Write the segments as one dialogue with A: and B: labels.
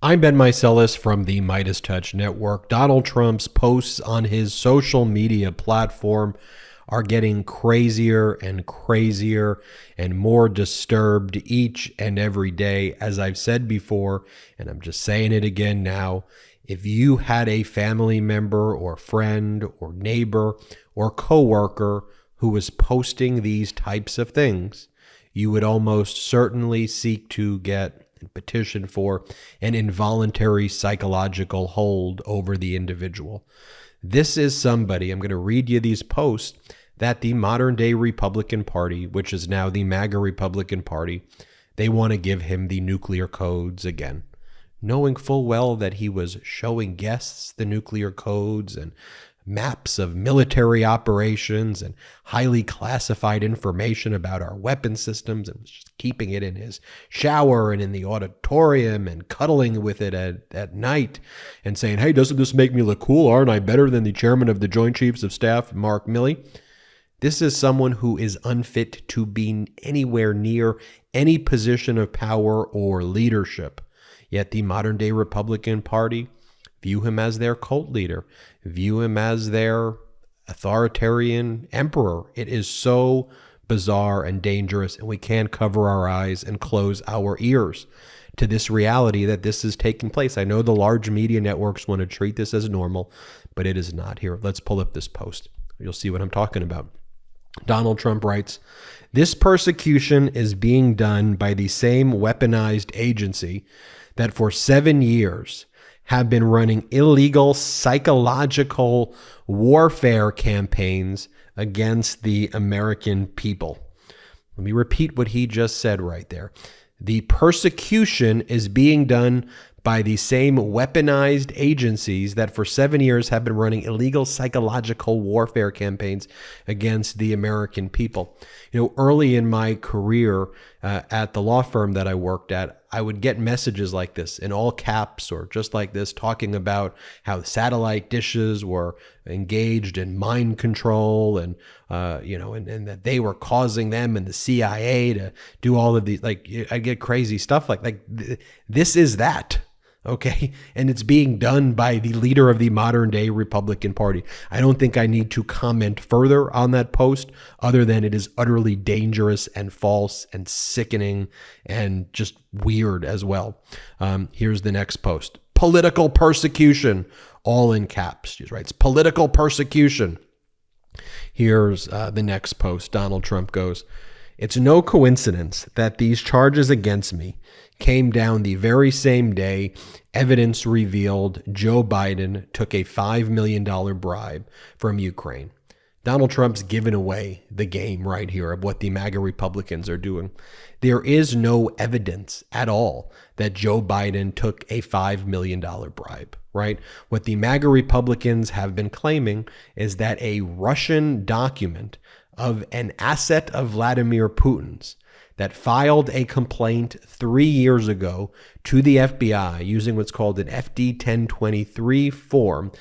A: I'm Ben Meiselas from the MeidasTouch network. Donald Trump's posts on his social media platform are getting crazier and crazier and more disturbed each and every day. As I've said before, and I'm just saying it again now, if you had a family member or friend or neighbor or coworker who was posting these types of things, you would almost certainly seek to get and petition for an involuntary psychological hold over the individual. This is somebody, I'm going to read you these posts, that the modern day Republican Party, which is now the MAGA Republican Party, they want to give him the nuclear codes again, knowing full well that he was showing guests the nuclear codes and maps of military operations and highly classified information about our weapon systems, and was just keeping it in his shower and in the auditorium and cuddling with it at night and saying, hey, doesn't this make me look cool? Aren't I better than the chairman of the Joint Chiefs of Staff, Mark Milley? This is someone who is unfit to be anywhere near any position of power or leadership. Yet the modern day Republican Party view him as their cult leader, view him as their authoritarian emperor. It is so bizarre and dangerous, and we can't cover our eyes and close our ears to this reality that this is taking place. I know the large media networks want to treat this as normal, but it is not. Here, let's pull up this post. You'll see what I'm talking about. Donald Trump writes, "This persecution is being done by the same weaponized agency that for 7 years have been running illegal psychological warfare campaigns against the American people." Let me repeat what he just said right there. The persecution is being done by the same weaponized agencies that for 7 years have been running illegal psychological warfare campaigns against the American people. You know, early in my career at the law firm that I worked at, I would get messages like this in all caps or just like this, talking about how satellite dishes were engaged in mind control and that they were causing them and the CIA to do all of these. Like, I get crazy stuff like this is that. Okay. And it's being done by the leader of the modern day Republican Party. I don't think I need to comment further on that post other than it is utterly dangerous and false and sickening and just weird as well. Here's the next post. Political persecution, all in caps. She writes, political persecution. Here's the next post. Donald Trump goes, "It's no coincidence that these charges against me came down the very same day evidence revealed Joe Biden took a $5 million bribe from Ukraine." Donald Trump's given away the game right here of what the MAGA Republicans are doing. There is no evidence at all that Joe Biden took a $5 million bribe, right? What the MAGA Republicans have been claiming is that a Russian document of an asset of Vladimir Putin's that filed a complaint 3 years ago to the FBI using what's called an FD 1023 form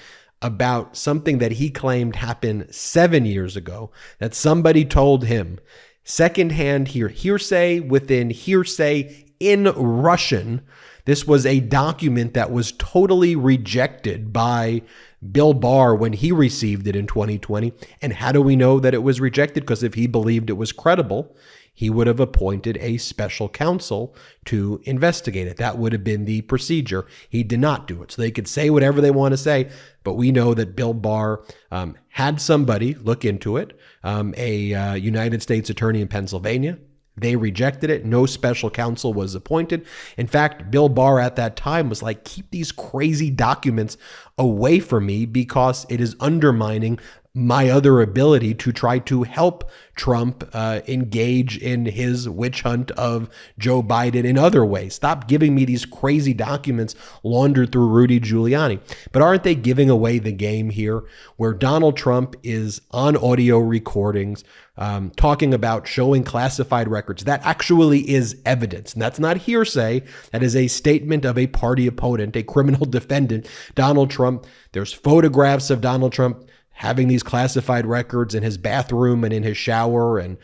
A: about something that he claimed happened 7 years ago, that somebody told him secondhand hearsay within hearsay in Russian. This was a document that was totally rejected by Bill Barr when he received it in 2020. And how do we know that it was rejected? Because if he believed it was credible, he would have appointed a special counsel to investigate it. That would have been the procedure. He did not do it. So they could say whatever they want to say, but we know that Bill Barr had somebody look into it, a United States attorney in Pennsylvania. They rejected it. No special counsel was appointed. In fact, Bill Barr at that time was like, keep these crazy documents away from me because it is undermining my other ability to try to help Trump engage in his witch hunt of Joe Biden in other ways. Stop giving me these crazy documents laundered through Rudy Giuliani. But aren't they giving away the game here where Donald Trump is on audio recordings talking about showing classified records? That actually is evidence. And that's not hearsay. That is a statement of a party opponent, a criminal defendant, Donald Trump. There's photographs of Donald Trump having these classified records in his bathroom and in his shower and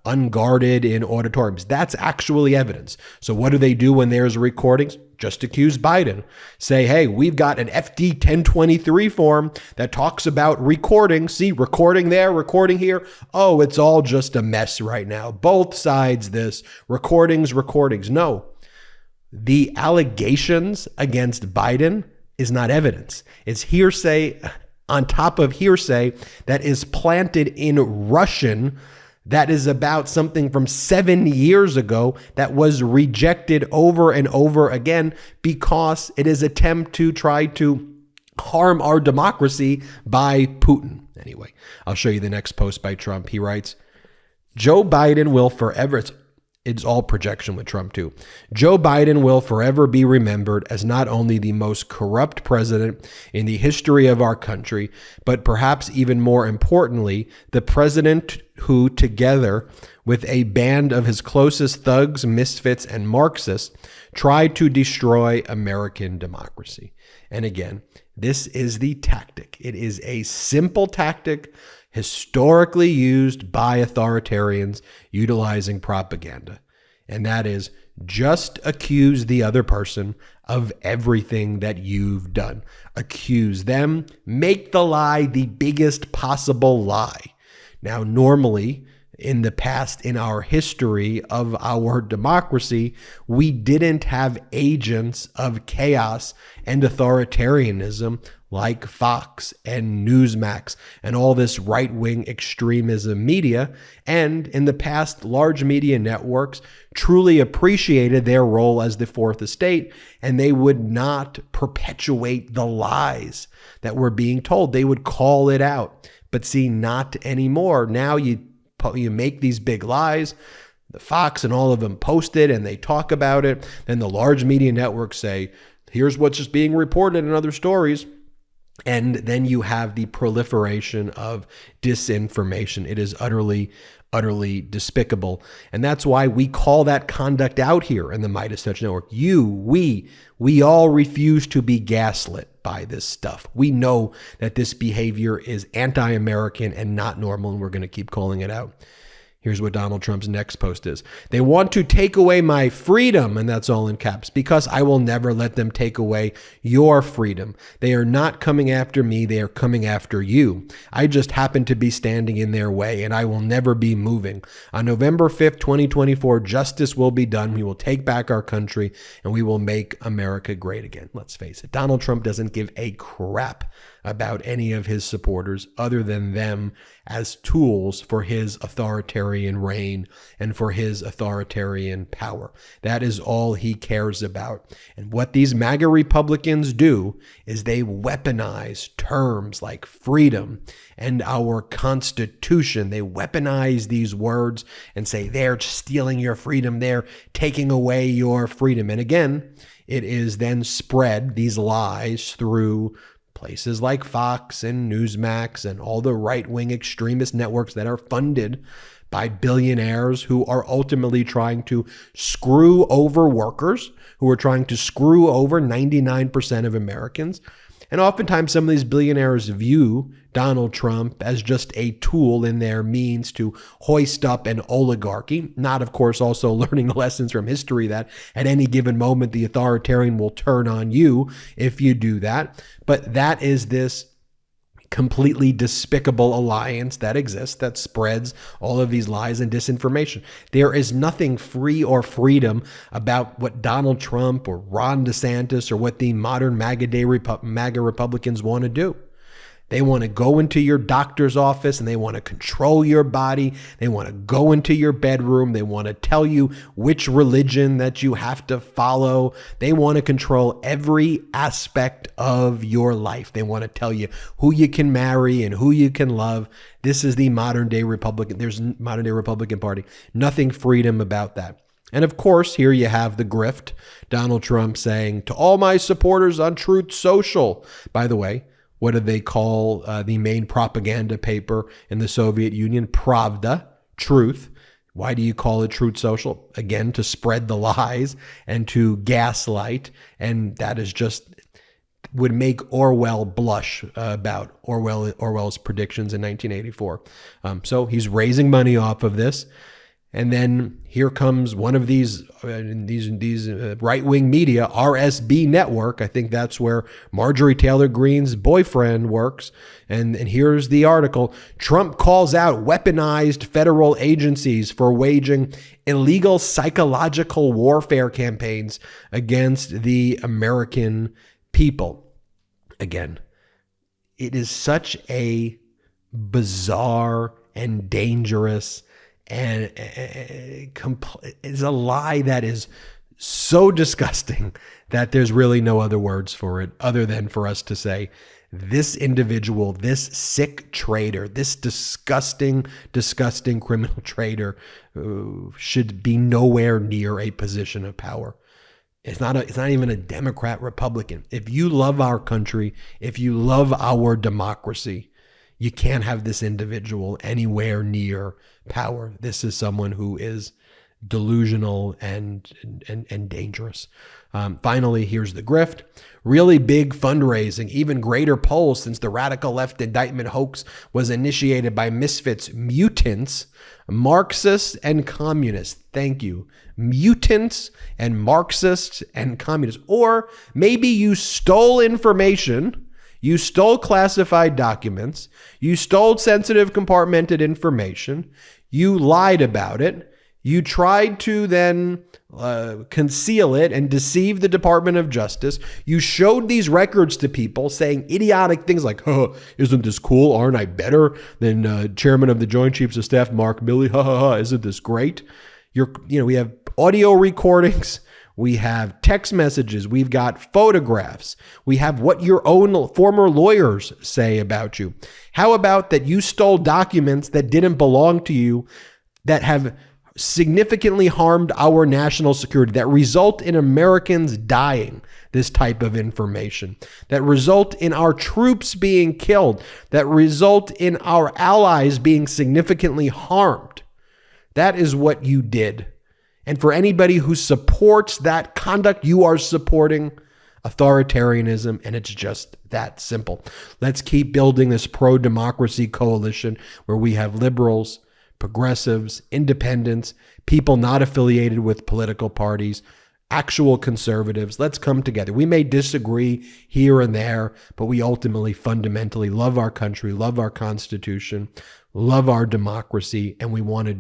A: unguarded in auditoriums. That's actually evidence. So what do they do when there's recordings? Just accuse Biden. Say, hey, we've got an FD 1023 form that talks about recording. See, recording there, recording here. Oh, it's all just a mess right now. Both sides this. Recordings. No. The allegations against Biden is not evidence. It's hearsay on top of hearsay that is planted in Russian that is about something from 7 years ago that was rejected over and over again because it is an attempt to try to harm our democracy by Putin. Anyway, I'll show you the next post by Trump. He writes, Joe Biden will forever... It's all projection with Trump too. Joe Biden will forever be remembered as not only the most corrupt president in the history of our country, but perhaps even more importantly, the president who, together with a band of his closest thugs, misfits, and Marxists, tried to destroy American democracy. And again, this is the tactic. It is a simple tactic historically used by authoritarians utilizing propaganda. And that is just accuse the other person of everything that you've done. Accuse them, make the lie the biggest possible lie. Now, normally, in the past, in our history of our democracy, we didn't have agents of chaos and authoritarianism like Fox and Newsmax and all this right-wing extremism media. And in the past, large media networks truly appreciated their role as the fourth estate, and they would not perpetuate the lies that were being told. They would call it out. But see, not anymore. Now you make these big lies. The Fox and all of them post it and they talk about it. Then the large media networks say, here's what's just being reported in other stories. And then you have the proliferation of disinformation. It is utterly despicable. And that's why we call that conduct out here in the MeidasTouch Network. We all refuse to be gaslit by this stuff. We know that this behavior is anti-American and not normal, and we're going to keep calling it out. Here's what Donald Trump's next post is. They want to take away my freedom, and that's all in caps, because I will never let them take away your freedom. They are not coming after me. They are coming after you. I just happen to be standing in their way, and I will never be moving. On November 5th, 2024, justice will be done. We will take back our country, and we will make America great again. Let's face it. Donald Trump doesn't give a crap about any of his supporters other than them as tools for his authoritarian reign and for his authoritarian power. That is all he cares about. And what these MAGA Republicans do is they weaponize terms like freedom and our Constitution. They weaponize these words and say they're stealing your freedom, they're taking away your freedom. And again, it is then spread, these lies, through places like Fox and Newsmax and all the right-wing extremist networks that are funded by billionaires who are ultimately trying to screw over workers, who are trying to screw over 99% of Americans. And oftentimes some of these billionaires view Donald Trump as just a tool in their means to hoist up an oligarchy, not, of course, also learning the lessons from history that at any given moment the authoritarian will turn on you if you do that. But that is this completely despicable alliance that exists that spreads all of these lies and disinformation. There is nothing free or freedom about what Donald Trump or Ron DeSantis or what the modern MAGA Republicans want to do. They want to go into your doctor's office and they want to control your body. They want to go into your bedroom. They want to tell you which religion that you have to follow. They want to control every aspect of your life. They want to tell you who you can marry and who you can love. This is the modern day Republican. There's modern day Republican Party. Nothing freedom about that. And of course, here you have the grift. Donald Trump saying to all my supporters on Truth Social, by the way, what do they call the main propaganda paper in the Soviet Union? Pravda, truth. Why do you call it Truth Social? Again, to spread the lies and to gaslight. And that is just, would make Orwell blush about Orwell's predictions in 1984. So he's raising money off of this. And then here comes one of these right-wing media, RSB Network. I think that's where Marjorie Taylor Greene's boyfriend works. And here's the article. Trump calls out weaponized federal agencies for waging illegal psychological warfare campaigns against the American people. Again, it is such a bizarre and dangerous and it's a lie that is so disgusting that there's really no other words for it other than for us to say this individual, this sick traitor, this disgusting criminal traitor should be nowhere near a position of power. It's not even a Democrat, Republican. If you love our country, if you love our democracy, you can't have this individual anywhere near power. This is someone who is delusional and dangerous. Finally, here's the grift. Really big fundraising, even greater polls since the radical left indictment hoax was initiated by misfits, mutants, Marxists, and communists. Thank you. Mutants and Marxists and communists. Or maybe you stole information. You stole classified documents. You stole sensitive compartmented information. You lied about it. You tried to then conceal it and deceive the Department of Justice. You showed these records to people saying idiotic things like, "Oh, isn't this cool? Aren't I better than Chairman of the Joint Chiefs of Staff, Mark Milley? Ha ha ha! Isn't this great?" We have audio recordings. We have text messages. We've got photographs. We have what your own former lawyers say about you. How about that you stole documents that didn't belong to you that have significantly harmed our national security, that result in Americans dying, this type of information, that result in our troops being killed, that result in our allies being significantly harmed. That is what you did. And for anybody who supports that conduct, you are supporting authoritarianism, and it's just that simple. Let's keep building this pro-democracy coalition where we have liberals, progressives, independents, people not affiliated with political parties, actual conservatives. Let's come together. We may disagree here and there, but we ultimately fundamentally love our country, love our Constitution, love our democracy, and we want to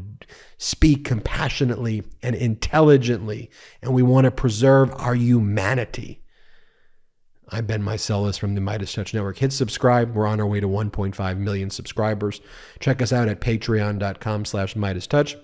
A: speak compassionately and intelligently, and we want to preserve our humanity. I'm Ben Meiselas from the MeidasTouch Network. Hit subscribe. We're on our way to 1.5 million subscribers. Check us out at patreon.com/MeidasTouch.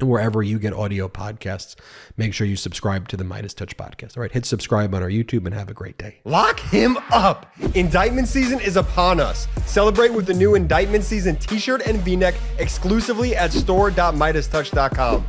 A: And wherever you get audio podcasts, make sure you subscribe to the MeidasTouch podcast. All right, hit subscribe on our YouTube and have a great day.
B: Lock him up. Indictment season is upon us. Celebrate with the new Indictment Season t-shirt and v-neck exclusively at store.MeidasTouch.com.